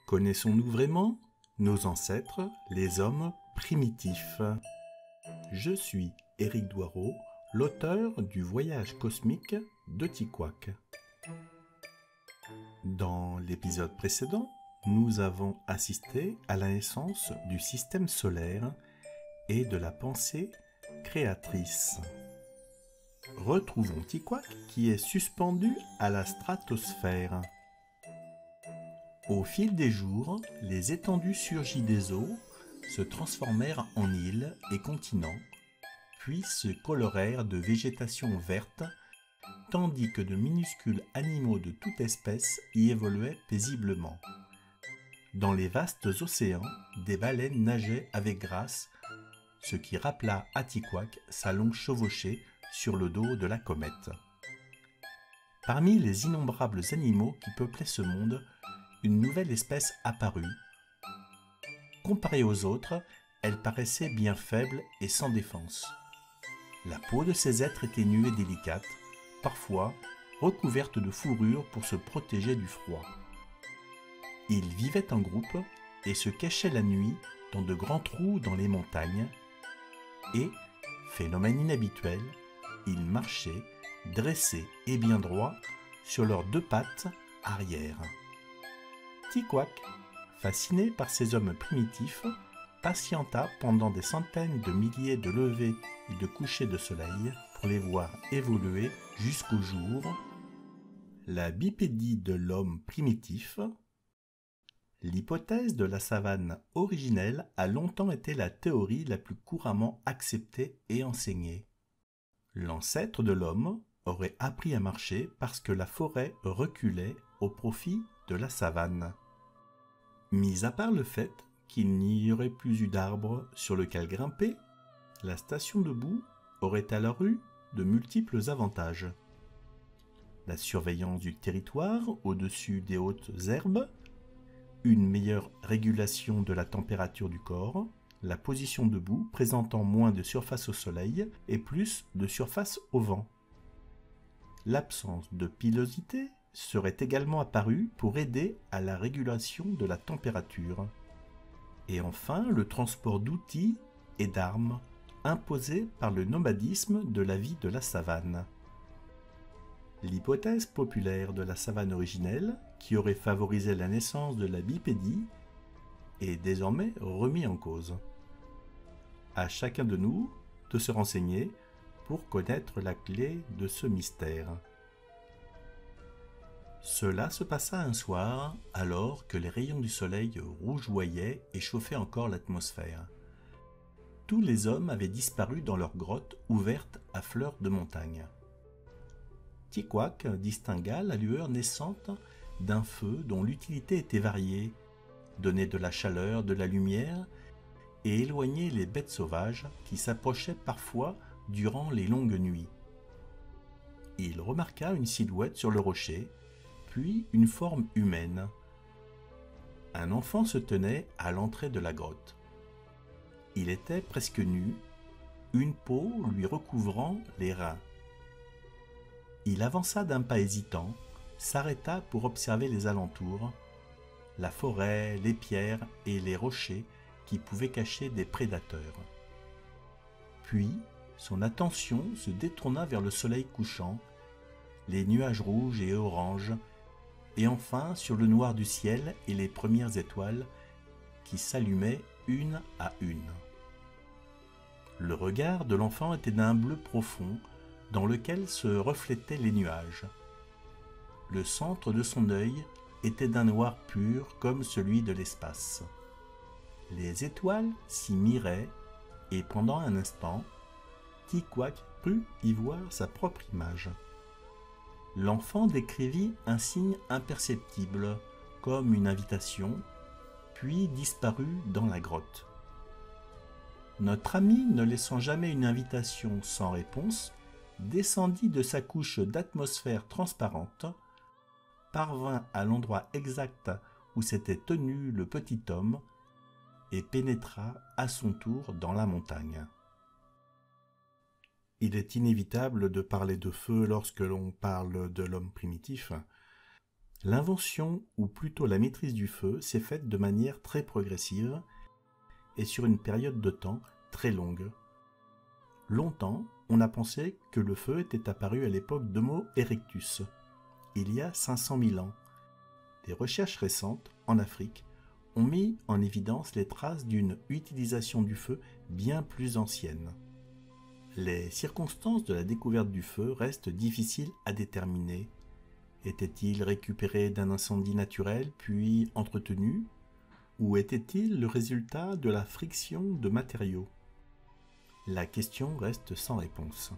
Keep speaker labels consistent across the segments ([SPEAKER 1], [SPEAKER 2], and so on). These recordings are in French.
[SPEAKER 1] Connaissons-nous vraiment nos ancêtres, les hommes primitifs? Je suis Éric Doireau, l'auteur du Voyage cosmique de Tikouak. Dans l'épisode précédent, nous avons assisté à la naissance du système solaire et de la pensée créatrice. Retrouvons Tikouak qui est suspendu à la stratosphère. Au fil des jours, les étendues surgies des eaux se transformèrent en îles et continents, puis se colorèrent de végétation verte, tandis que de minuscules animaux de toute espèce y évoluaient paisiblement. Dans les vastes océans, des baleines nageaient avec grâce, ce qui rappela à Tikouak sa longue chevauchée sur le dos de la comète. Parmi les innombrables animaux qui peuplaient ce monde, une nouvelle espèce apparut. Comparée aux autres, elle paraissait bien faible et sans défense. La peau de ces êtres était nue et délicate, parfois recouverte de fourrure pour se protéger du froid. Ils vivaient en groupe et se cachaient la nuit dans de grands trous dans les montagnes et, phénomène inhabituel, ils marchaient, dressés et bien droits, sur leurs deux pattes arrière. Tikouak, fasciné par ces hommes primitifs, patienta pendant des centaines de milliers de levées et de couchers de soleil pour les voir évoluer jusqu'au jour. La bipédie de l'homme primitif. L'hypothèse de la savane originelle a longtemps été la théorie la plus couramment acceptée et enseignée. L'ancêtre de l'homme aurait appris à marcher parce que la forêt reculait au profit de la savane. Mis à part le fait qu'il n'y aurait plus eu d'arbres sur lequel grimper, la station debout aurait alors eu de multiples avantages. La surveillance du territoire au-dessus des hautes herbes, une meilleure régulation de la température du corps, la position debout présentant moins de surface au soleil et plus de surface au vent. L'absence de pilosité serait également apparue pour aider à la régulation de la température. Et enfin, le transport d'outils et d'armes imposé par le nomadisme de la vie de la savane. L'hypothèse populaire de la savane originelle, qui aurait favorisé la naissance de la bipédie, est désormais remise en cause. À chacun de nous de se renseigner pour connaître la clé de ce mystère. Cela se passa un soir, alors que les rayons du soleil rougeoyaient et chauffaient encore l'atmosphère. Tous les hommes avaient disparu dans leur grotte ouverte à fleur de montagne. Tikouak distingua la lueur naissante d'un feu dont l'utilité était variée, donner de la chaleur, de la lumière et éloigner les bêtes sauvages qui s'approchaient parfois durant les longues nuits. Il remarqua une silhouette sur le rocher, puis une forme humaine. Un enfant se tenait à l'entrée de la grotte. Il était presque nu, une peau lui recouvrant les reins. Il avança d'un pas hésitant, s'arrêta pour observer les alentours, la forêt, les pierres et les rochers qui pouvaient cacher des prédateurs. Puis, son attention se détourna vers le soleil couchant, les nuages rouges et oranges, et enfin sur le noir du ciel et les premières étoiles qui s'allumaient une à une. Le regard de l'enfant était d'un bleu profond dans lequel se reflétaient les nuages. Le centre de son œil était d'un noir pur comme celui de l'espace. Les étoiles s'y miraient et pendant un instant, Tikouak crut y voir sa propre image. L'enfant décrivit un signe imperceptible, comme une invitation, puis disparut dans la grotte. Notre ami, ne laissant jamais une invitation sans réponse, descendit de sa couche d'atmosphère transparente, parvint à l'endroit exact où s'était tenu le petit homme et pénétra à son tour dans la montagne. Il est inévitable de parler de feu lorsque l'on parle de l'homme primitif. L'invention, ou plutôt la maîtrise du feu, s'est faite de manière très progressive et sur une période de temps très longue. Longtemps, on a pensé que le feu était apparu à l'époque d'Homo erectus, il y a 500 000 ans. Des recherches récentes, en Afrique, ont mis en évidence les traces d'une utilisation du feu bien plus ancienne. Les circonstances de la découverte du feu restent difficiles à déterminer. Était-il récupéré d'un incendie naturel puis entretenu? Ou était-il le résultat de la friction de matériaux? La question reste sans réponse.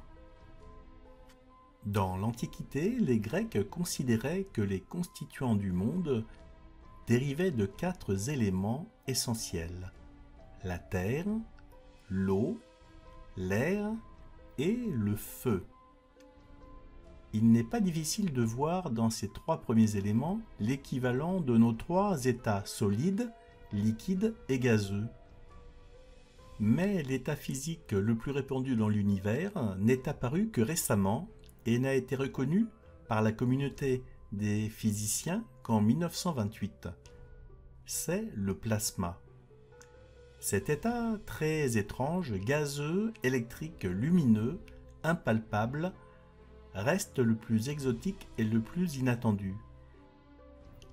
[SPEAKER 1] Dans l'Antiquité, les Grecs considéraient que les constituants du monde dérivaient de 4 éléments essentiels: la terre, l'eau, l'air et le feu. Il n'est pas difficile de voir dans ces 3 premiers éléments l'équivalent de nos 3 états solides, liquides et gazeux. Mais l'état physique le plus répandu dans l'univers n'est apparu que récemment et n'a été reconnu par la communauté des physiciens qu'en 1928. C'est le plasma. Cet état très étrange, gazeux, électrique, lumineux, impalpable, reste le plus exotique et le plus inattendu.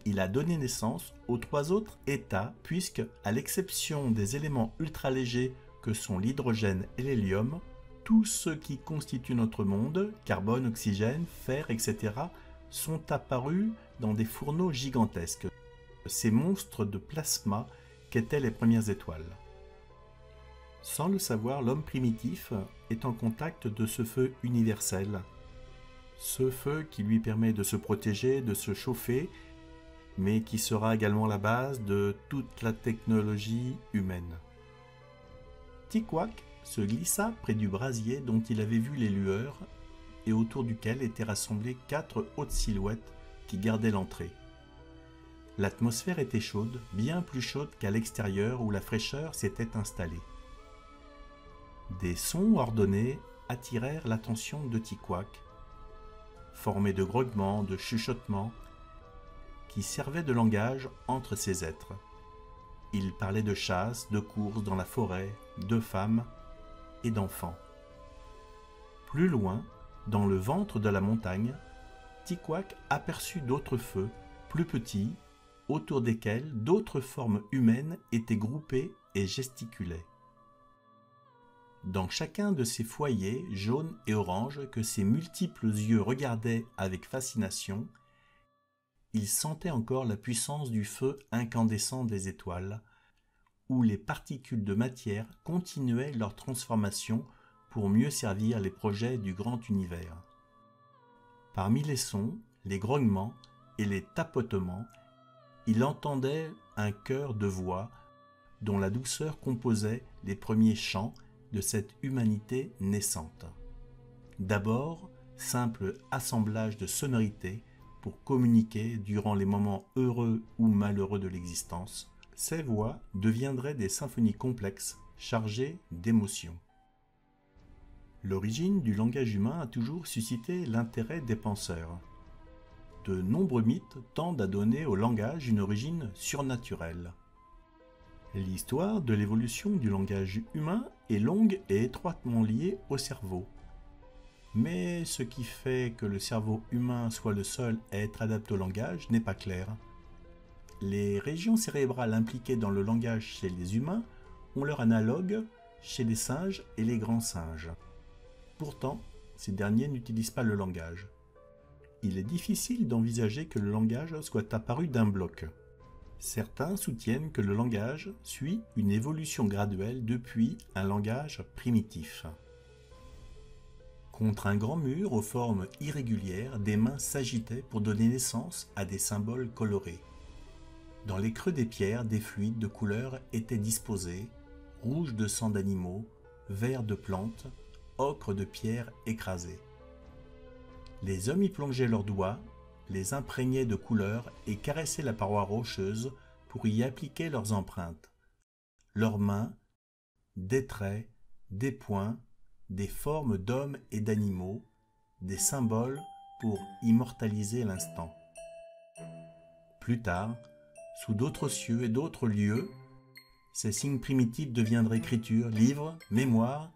[SPEAKER 1] Il a donné naissance aux 3 autres états puisque, à l'exception des éléments ultralégers que sont l'hydrogène et l'hélium, tous ceux qui constituent notre monde, carbone, oxygène, fer, etc., sont apparus dans des fourneaux gigantesques, ces monstres de plasma qu'étaient les premières étoiles. Sans le savoir, l'homme primitif est en contact de ce feu universel. Ce feu qui lui permet de se protéger, de se chauffer, mais qui sera également la base de toute la technologie humaine. Tikouak se glissa près du brasier dont il avait vu les lueurs et autour duquel étaient rassemblées 4 hautes silhouettes qui gardaient l'entrée. L'atmosphère était chaude, bien plus chaude qu'à l'extérieur où la fraîcheur s'était installée. Des sons ordonnés attirèrent l'attention de Tikouak, formés de grognements, de chuchotements, qui servaient de langage entre ces êtres. Ils parlaient de chasse, de courses dans la forêt, de femmes et d'enfants. Plus loin, dans le ventre de la montagne, Tikouak aperçut d'autres feux, plus petits, autour desquels d'autres formes humaines étaient groupées et gesticulaient. Dans chacun de ces foyers jaunes et oranges que ses multiples yeux regardaient avec fascination, il sentait encore la puissance du feu incandescent des étoiles, où les particules de matière continuaient leur transformation pour mieux servir les projets du grand univers. Parmi les sons, les grognements et les tapotements, il entendait un chœur de voix dont la douceur composait les premiers chants de cette humanité naissante. D'abord, simple assemblage de sonorités pour communiquer durant les moments heureux ou malheureux de l'existence, ces voix deviendraient des symphonies complexes chargées d'émotions. L'origine du langage humain a toujours suscité l'intérêt des penseurs. De nombreux mythes tendent à donner au langage une origine surnaturelle. L'histoire de l'évolution du langage humain est longue et étroitement liée au cerveau. Mais ce qui fait que le cerveau humain soit le seul à être adapté au langage n'est pas clair. Les régions cérébrales impliquées dans le langage chez les humains ont leur analogue chez les singes et les grands singes. Pourtant, ces derniers n'utilisent pas le langage. Il est difficile d'envisager que le langage soit apparu d'un bloc. Certains soutiennent que le langage suit une évolution graduelle depuis un langage primitif. Contre un grand mur aux formes irrégulières, des mains s'agitaient pour donner naissance à des symboles colorés. Dans les creux des pierres, des fluides de couleurs étaient disposés, rouge de sang d'animaux, vert de plantes, ocre de pierres écrasées. Les hommes y plongeaient leurs doigts, les imprégnaient de couleurs et caressaient la paroi rocheuse pour y appliquer leurs empreintes. Leurs mains, des traits, des points, des formes d'hommes et d'animaux, des symboles pour immortaliser l'instant. Plus tard, sous d'autres cieux et d'autres lieux, ces signes primitifs deviendraient écriture, livre, mémoire,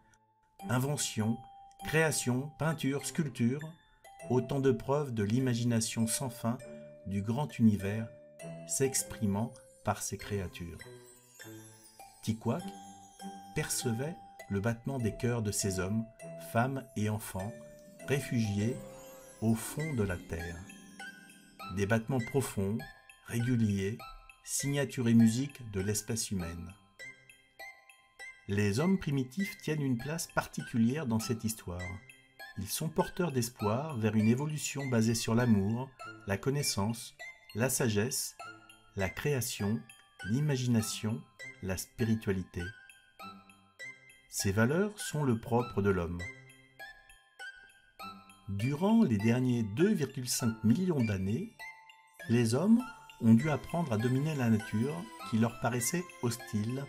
[SPEAKER 1] invention, création, peinture, sculpture, autant de preuves de l'imagination sans fin du grand univers s'exprimant par ces créatures. Tikouak percevait le battement des cœurs de ces hommes, femmes et enfants, réfugiés au fond de la terre. Des battements profonds, réguliers, signature et musique de l'espèce humaine. Les hommes primitifs tiennent une place particulière dans cette histoire. Ils sont porteurs d'espoir vers une évolution basée sur l'amour, la connaissance, la sagesse, la création, l'imagination, la spiritualité. Ces valeurs sont le propre de l'homme. Durant les derniers 2,5 millions d'années, les hommes ont dû apprendre à dominer la nature qui leur paraissait hostile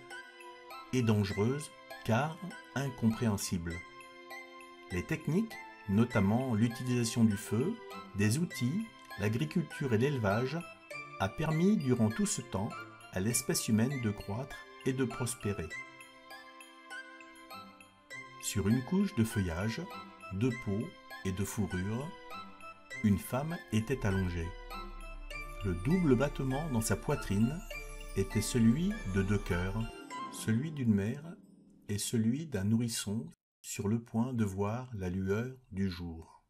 [SPEAKER 1] et dangereuse car incompréhensible. Les techniques, notamment l'utilisation du feu, des outils, l'agriculture et l'élevage, a permis durant tout ce temps à l'espèce humaine de croître et de prospérer. Sur une couche de feuillage, de peau et de fourrure, une femme était allongée. Le double battement dans sa poitrine était celui de deux cœurs, celui d'une mère et celui d'un nourrisson sur le point de voir la lueur du jour.